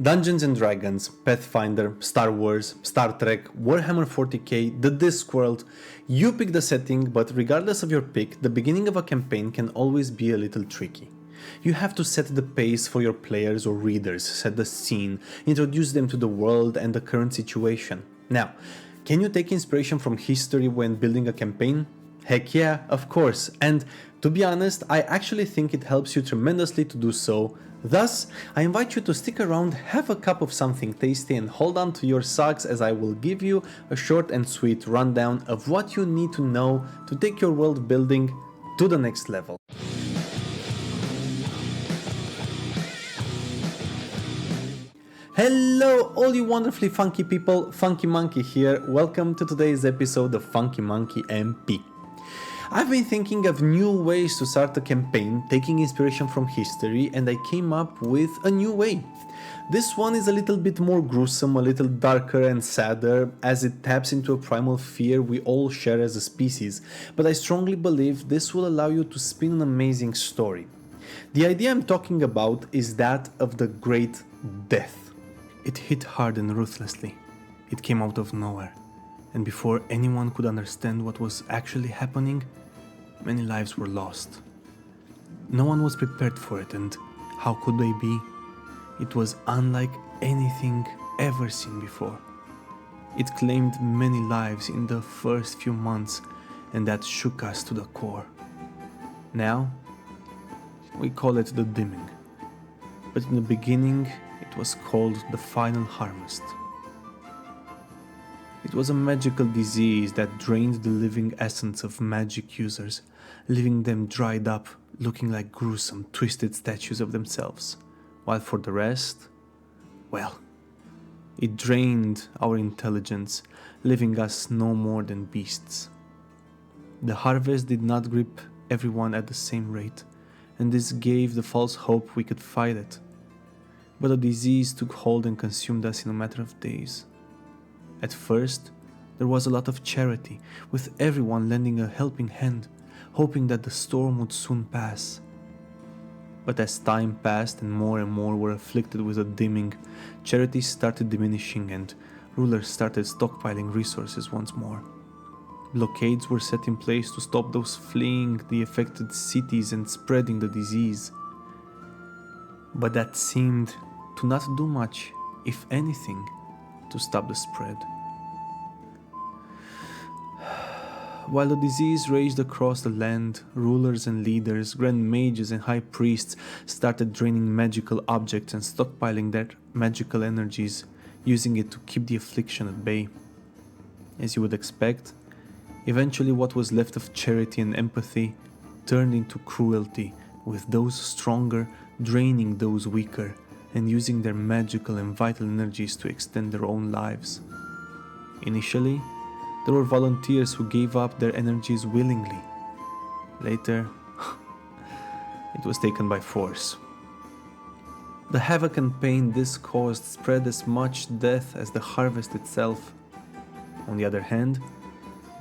Dungeons and Dragons, Pathfinder, Star Wars, Star Trek, Warhammer 40k, the Discworld, you pick the setting, but regardless of your pick, the beginning of a campaign can always be a little tricky. You have to set the pace for your players or readers, set the scene, introduce them to the world and the current situation. Now, can you take inspiration from history when building a campaign? Heck yeah, of course, and to be honest, I actually think it helps you tremendously to do so. Thus, I invite you to stick around, have a cup of something tasty and hold on to your socks as I will give you a short and sweet rundown of what you need to know to take your world building to the next level. Hello all you wonderfully funky people, Funky Monkey here. Welcome to today's episode of Funky Monkey MP. I've been thinking of new ways to start a campaign, taking inspiration from history, and I came up with a new way. This one is a little bit more gruesome, a little darker and sadder, as it taps into a primal fear we all share as a species, but I strongly believe this will allow you to spin an amazing story. The idea I'm talking about is that of the Great Death. It hit hard and ruthlessly. It came out of nowhere. And before anyone could understand what was actually happening, many lives were lost. No one was prepared for it, and how could they be? It was unlike anything ever seen before. It claimed many lives in the first few months, and that shook us to the core. Now, we call it the dimming. But in the beginning, it was called the final harvest. It was a magical disease that drained the living essence of magic users, leaving them dried up, looking like gruesome, twisted statues of themselves. While for the rest, well, it drained our intelligence, leaving us no more than beasts. The harvest did not grip everyone at the same rate, and this gave the false hope we could fight it. But the disease took hold and consumed us in a matter of days. At first, there was a lot of charity, with everyone lending a helping hand, hoping that the storm would soon pass. But as time passed and more were afflicted with a dimming, charity started diminishing and rulers started stockpiling resources once more. Blockades were set in place to stop those fleeing the affected cities and spreading the disease. But that seemed to not do much, if anything, to stop the spread. While the disease raged across the land, rulers and leaders, grand mages and high priests started draining magical objects and stockpiling their magical energies, using it to keep the affliction at bay. As you would expect, eventually what was left of charity and empathy turned into cruelty, with those stronger draining those weaker and using their magical and vital energies to extend their own lives. Initially, there were volunteers who gave up their energies willingly. Later, it was taken by force. The havoc and pain this caused spread as much death as the harvest itself. On the other hand,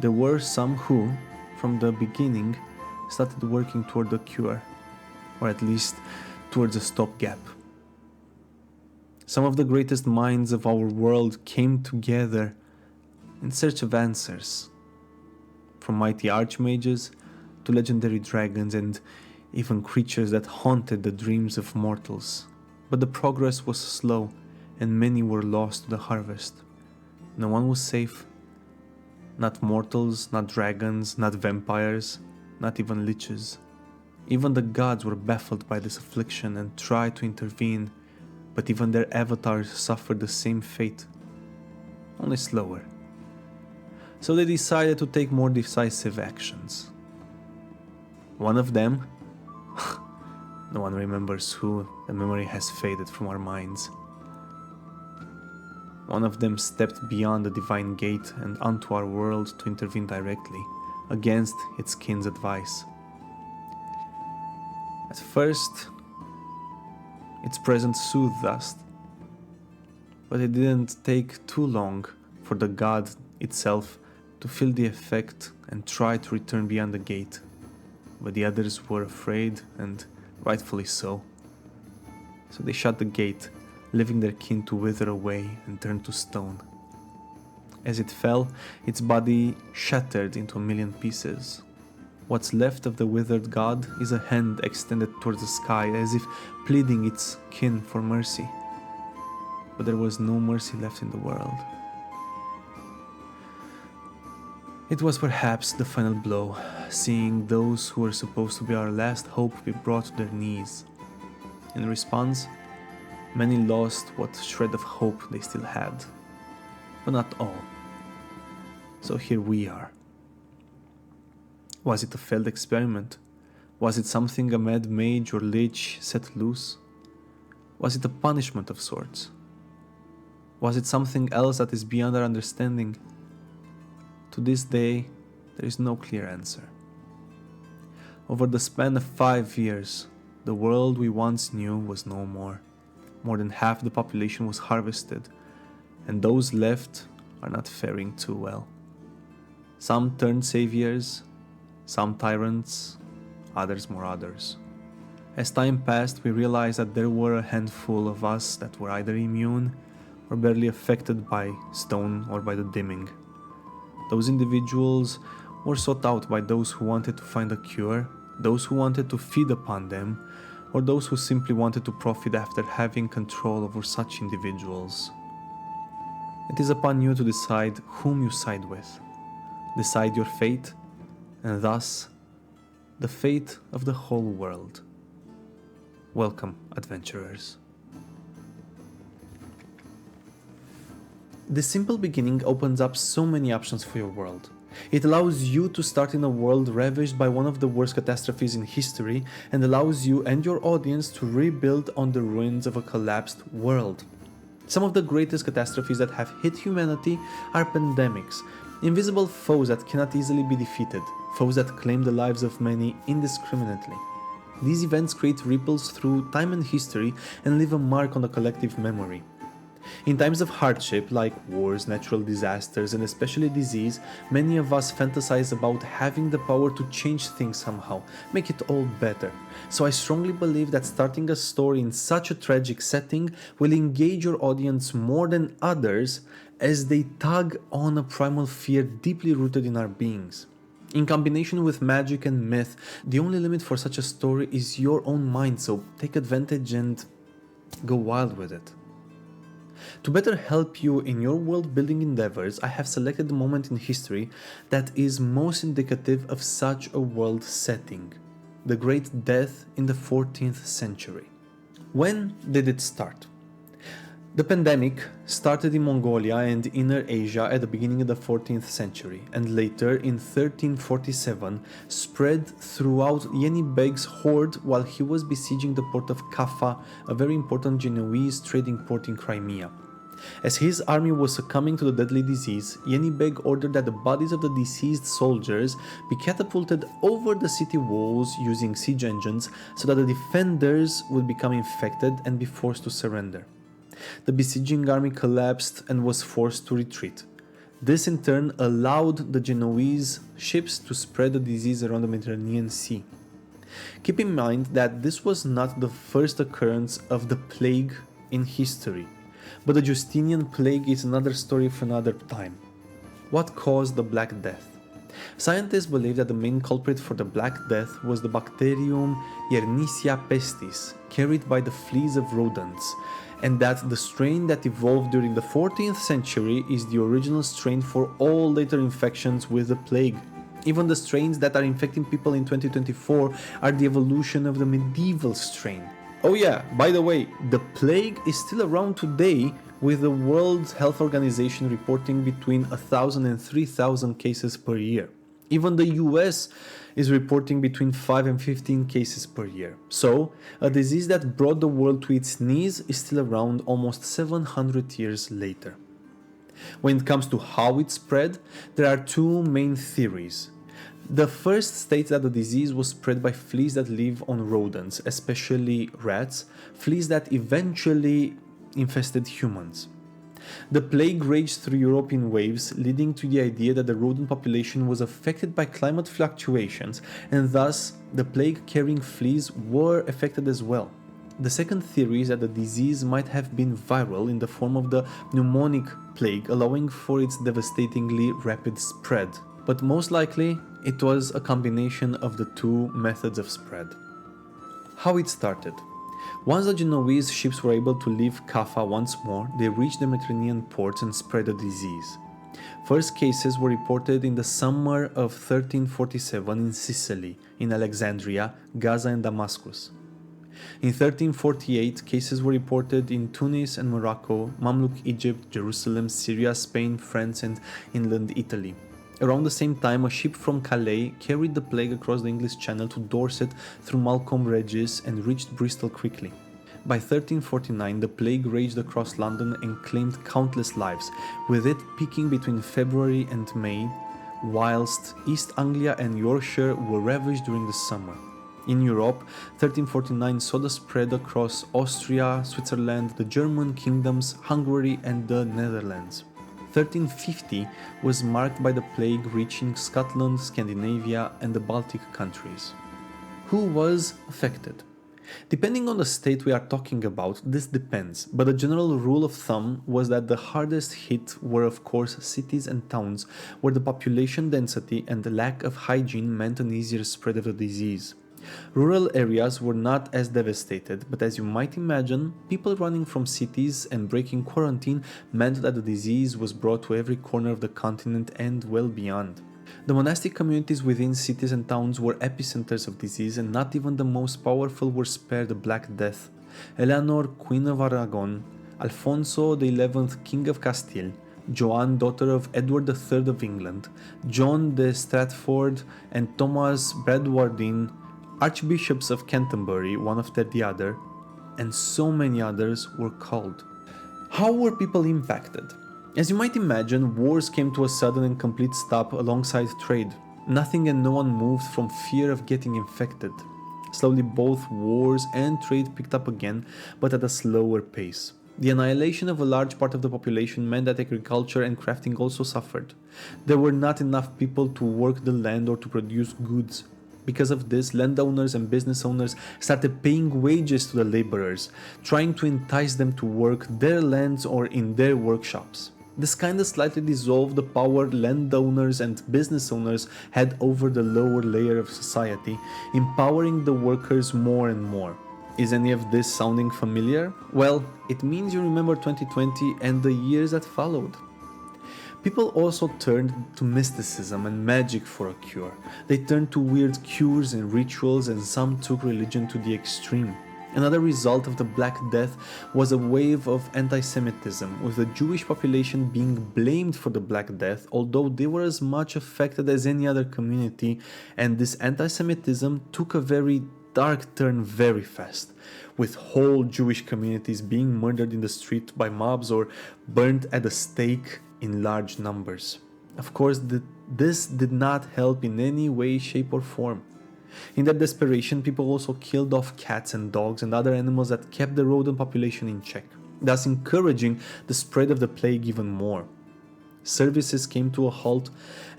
there were some who, from the beginning, started working toward a cure, or at least towards a stopgap. Some of the greatest minds of our world came together in search of answers, from mighty archmages to legendary dragons and even creatures that haunted the dreams of mortals. But the progress was slow and many were lost to the harvest. No one was safe. Not mortals, not dragons, not vampires, not even liches. Even the gods were baffled by this affliction and tried to intervene, but even their avatars suffered the same fate, only slower. So they decided to take more decisive actions. One of them, no one remembers who, the memory has faded from our minds. One of them stepped beyond the divine gate and onto our world to intervene directly, against its kin's advice. At first, its presence soothed us, but it didn't take too long for the god itself to feel the effect and try to return beyond the gate. But the others were afraid, and rightfully so. So they shut the gate, leaving their kin to wither away and turn to stone. As it fell, its body shattered into a million pieces. What's left of the withered god is a hand extended towards the sky, as if pleading its kin for mercy. But there was no mercy left in the world. It was perhaps the final blow, seeing those who were supposed to be our last hope be brought to their knees. In response, many lost what shred of hope they still had, but not all. So here we are. Was it a failed experiment? Was it something a mad mage or lich set loose? Was it a punishment of sorts? Was it something else that is beyond our understanding? To this day, there is no clear answer. Over the span of 5 years, the world we once knew was no more. More than half the population was harvested, and those left are not faring too well. Some turned saviors, some tyrants, others more others. As time passed, we realized that there were a handful of us that were either immune or barely affected by stone or by the dimming. Those individuals were sought out by those who wanted to find a cure, those who wanted to feed upon them, or those who simply wanted to profit after having control over such individuals. It is upon you to decide whom you side with. Decide your fate, and thus the fate of the whole world. Welcome, adventurers. The simple beginning opens up so many options for your world. It allows you to start in a world ravaged by one of the worst catastrophes in history, and allows you and your audience to rebuild on the ruins of a collapsed world. Some of the greatest catastrophes that have hit humanity are pandemics, invisible foes that cannot easily be defeated, foes that claim the lives of many indiscriminately. These events create ripples through time and history and leave a mark on the collective memory. In times of hardship, like wars, natural disasters, and especially disease, many of us fantasize about having the power to change things somehow, make it all better. So I strongly believe that starting a story in such a tragic setting will engage your audience more than others, as they tug on a primal fear deeply rooted in our beings. In combination with magic and myth, the only limit for such a story is your own mind, so take advantage and go wild with it. To better help you in your world building endeavors, I have selected the moment in history that is most indicative of such a world setting: the Great Death in the 14th century. When did it start? The pandemic started in Mongolia and Inner Asia at the beginning of the 14th century, and later in 1347 spread throughout Yeni Beg's horde while he was besieging the port of Kaffa, a very important Genoese trading port in Crimea. As his army was succumbing to the deadly disease, Yeni Beg ordered that the bodies of the deceased soldiers be catapulted over the city walls using siege engines so that the defenders would become infected and be forced to surrender. The besieging army collapsed and was forced to retreat. This in turn allowed the Genoese ships to spread the disease around the Mediterranean Sea. Keep in mind that this was not the first occurrence of the plague in history, but the Justinian plague is another story for another time. What caused the Black Death? Scientists believe that the main culprit for the Black Death was the bacterium Yersinia pestis, carried by the fleas of rodents, and that the strain that evolved during the 14th century is the original strain for all later infections with the plague. Even the strains that are infecting people in 2024 are the evolution of the medieval strain. Oh yeah, by the way, the plague is still around today, with the World Health Organization reporting between 1,000 and 3,000 cases per year. Even the US is reporting between 5 and 15 cases per year. So, a disease that brought the world to its knees is still around almost 700 years later. When it comes to how it spread, there are two main theories. The first states that the disease was spread by fleas that live on rodents, especially rats, fleas that eventually infested humans. The plague raged through Europe in waves, leading to the idea that the rodent population was affected by climate fluctuations, and thus the plague-carrying fleas were affected as well. The second theory is that the disease might have been viral in the form of the pneumonic plague, allowing for its devastatingly rapid spread. But most likely, it was a combination of the two methods of spread. How it started. Once the Genoese ships were able to leave Kaffa once more, they reached the Mediterranean ports and spread the disease. First cases were reported in the summer of 1347 in Sicily, in Alexandria, Gaza and Damascus. In 1348, cases were reported in Tunis and Morocco, Mamluk Egypt, Jerusalem, Syria, Spain, France and inland Italy. Around the same time, a ship from Calais carried the plague across the English Channel to Dorset through Malcolm Regis and reached Bristol quickly. By 1349, the plague raged across London and claimed countless lives, with it peaking between February and May, whilst East Anglia and Yorkshire were ravaged during the summer. In Europe, 1349 saw the spread across Austria, Switzerland, the German kingdoms, Hungary and the Netherlands. 1350 was marked by the plague reaching Scotland, Scandinavia and the Baltic countries. Who was affected? Depending on the state we are talking about, this depends, but the general rule of thumb was that the hardest hit were of course cities and towns where the population density and the lack of hygiene meant an easier spread of the disease. Rural areas were not as devastated, but as you might imagine, people running from cities and breaking quarantine meant that the disease was brought to every corner of the continent and well beyond. The monastic communities within cities and towns were epicenters of disease, and not even the most powerful were spared the Black Death. Eleanor, Queen of Aragon, Alfonso XI, King of Castile, Joan, daughter of Edward III of England, John de Stratford and Thomas Bradwardine, Archbishops of Canterbury, one after the other, and so many others were called. How were people impacted? As you might imagine, wars came to a sudden and complete stop alongside trade. Nothing and no one moved from fear of getting infected. Slowly both wars and trade picked up again, but at a slower pace. The annihilation of a large part of the population meant that agriculture and crafting also suffered. There were not enough people to work the land or to produce goods. Because of this, landowners and business owners started paying wages to the laborers, trying to entice them to work their lands or in their workshops. This kinda slightly dissolved the power landowners and business owners had over the lower layer of society, empowering the workers more and more. Is any of this sounding familiar? Well, it means you remember 2020 and the years that followed. People also turned to mysticism and magic for a cure. They turned to weird cures and rituals, and some took religion to the extreme. Another result of the Black Death was a wave of anti-Semitism, with the Jewish population being blamed for the Black Death, although they were as much affected as any other community, and this anti-Semitism took a very dark turn very fast, with whole Jewish communities being murdered in the street by mobs or burned at the stake in large numbers. Of course, this did not help in any way, shape or form. In that desperation, people also killed off cats and dogs and other animals that kept the rodent population in check, thus encouraging the spread of the plague even more. Services came to a halt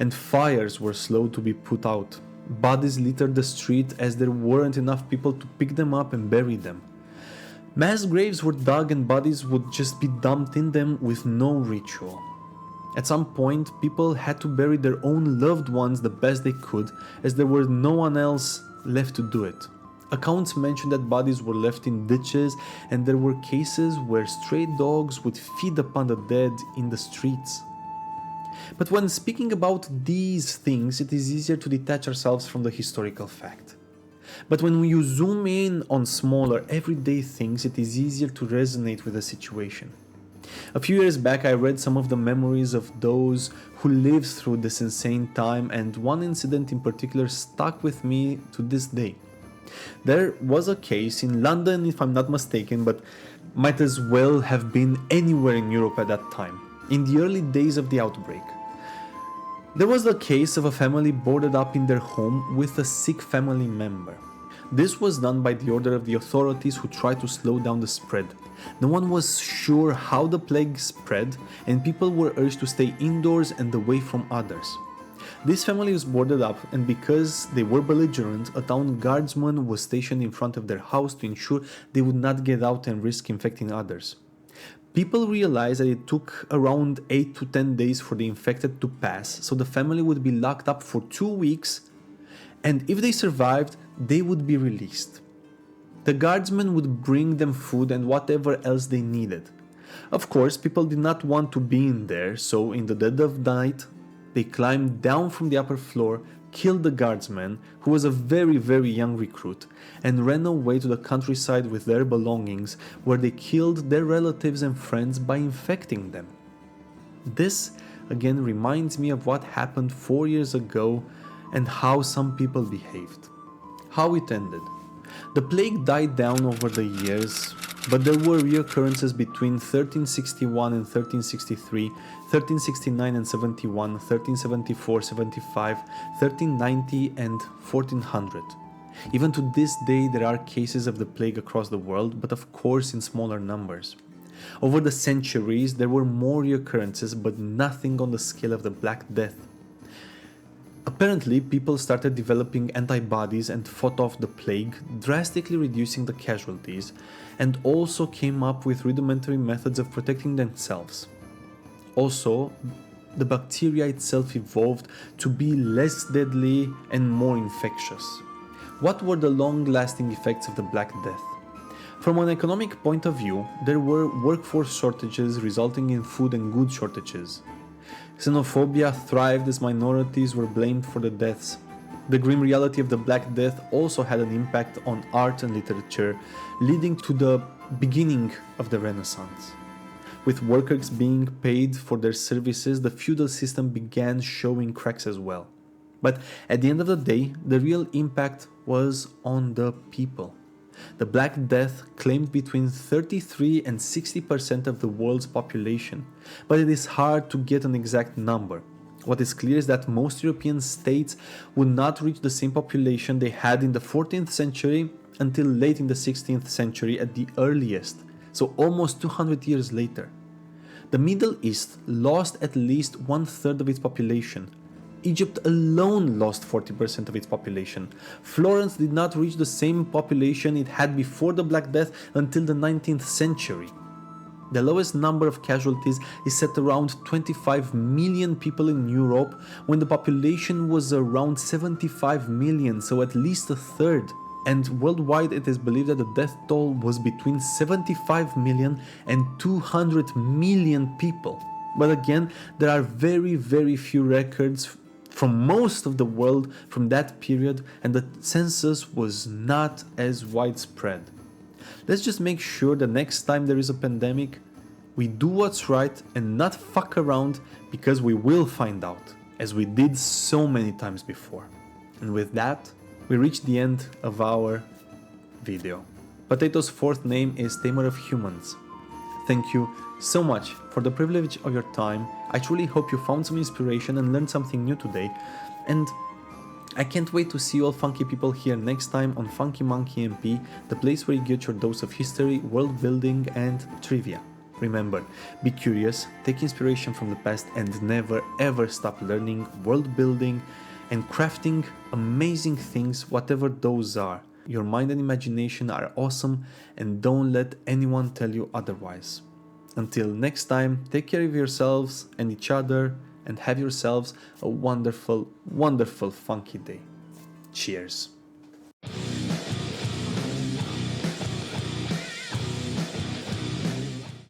and fires were slow to be put out. Bodies littered the street as there weren't enough people to pick them up and bury them. Mass graves were dug and bodies would just be dumped in them with no ritual. At some point, people had to bury their own loved ones the best they could, as there was no one else left to do it. Accounts mention that bodies were left in ditches, and there were cases where stray dogs would feed upon the dead in the streets. But when speaking about these things, it is easier to detach ourselves from the historical fact. But when you zoom in on smaller, everyday things, it is easier to resonate with the situation. A few years back, I read some of the memories of those who lived through this insane time, and one incident in particular stuck with me to this day. There was a case in London, if I'm not mistaken, but might as well have been anywhere in Europe at that time, in the early days of the outbreak. There was the case of a family boarded up in their home with a sick family member. This was done by the order of the authorities who tried to slow down the spread. No one was sure how the plague spread, and people were urged to stay indoors and away from others. This family was boarded up, and because they were belligerent, a town guardsman was stationed in front of their house to ensure they would not get out and risk infecting others. People realized that it took around 8 to 10 days for the infected to pass, so the family would be locked up for 2 weeks, and if they survived, they would be released. The guardsmen would bring them food and whatever else they needed. Of course, people did not want to be in there, so in the dead of night, they climbed down from the upper floor, killed the guardsman, who was a very young recruit, and ran away to the countryside with their belongings, where they killed their relatives and friends by infecting them. This again reminds me of what happened 4 years ago and how some people behaved. How it ended. The plague died down over the years, but there were reoccurrences between 1361 and 1363, 1369 and 71, 1374, 75, 1390 and 1400. Even to this day there are cases of the plague across the world, but of course in smaller numbers. Over the centuries there were more reoccurrences, but nothing on the scale of the Black Death. Apparently, people started developing antibodies and fought off the plague, drastically reducing the casualties, and also came up with rudimentary methods of protecting themselves. Also, the bacteria itself evolved to be less deadly and more infectious. What were the long-lasting effects of the Black Death? From an economic point of view, there were workforce shortages resulting in food and goods shortages. Xenophobia thrived as minorities were blamed for the deaths. The grim reality of the Black Death also had an impact on art and literature, leading to the beginning of the Renaissance. With workers being paid for their services, the feudal system began showing cracks as well. But at the end of the day, the real impact was on the people. The Black Death claimed between 33 and 60% of the world's population, but it is hard to get an exact number. What is clear is that most European states would not reach the same population they had in the 14th century until late in the 16th century at the earliest, so almost 200 years later. The Middle East lost at least 1/3 of its population. Egypt alone lost 40% of its population. Florence did not reach the same population it had before the Black Death until the 19th century. The lowest number of casualties is set around 25 million people in Europe, when the population was around 75 million, so at least a third. And worldwide it is believed that the death toll was between 75 million and 200 million people. But again, there are very few records from most of the world from that period, and the census was not as widespread. Let's just make sure the next time there is a pandemic, we do what's right and not fuck around, because we will find out, as we did so many times before. And with that, we reach the end of our video. Potato's fourth name is Tamer of Humans. Thank you so much for the privilege of your time. I truly hope you found some inspiration and learned something new today. And I can't wait to see you all funky people here next time on Funky Monkey MP, the place where you get your dose of history, world building and trivia. Remember, be curious, take inspiration from the past, and never ever stop learning, world building and crafting amazing things, whatever those are. Your mind and imagination are awesome, and don't let anyone tell you otherwise. Until next time, take care of yourselves and each other, and have yourselves a wonderful funky day. Cheers.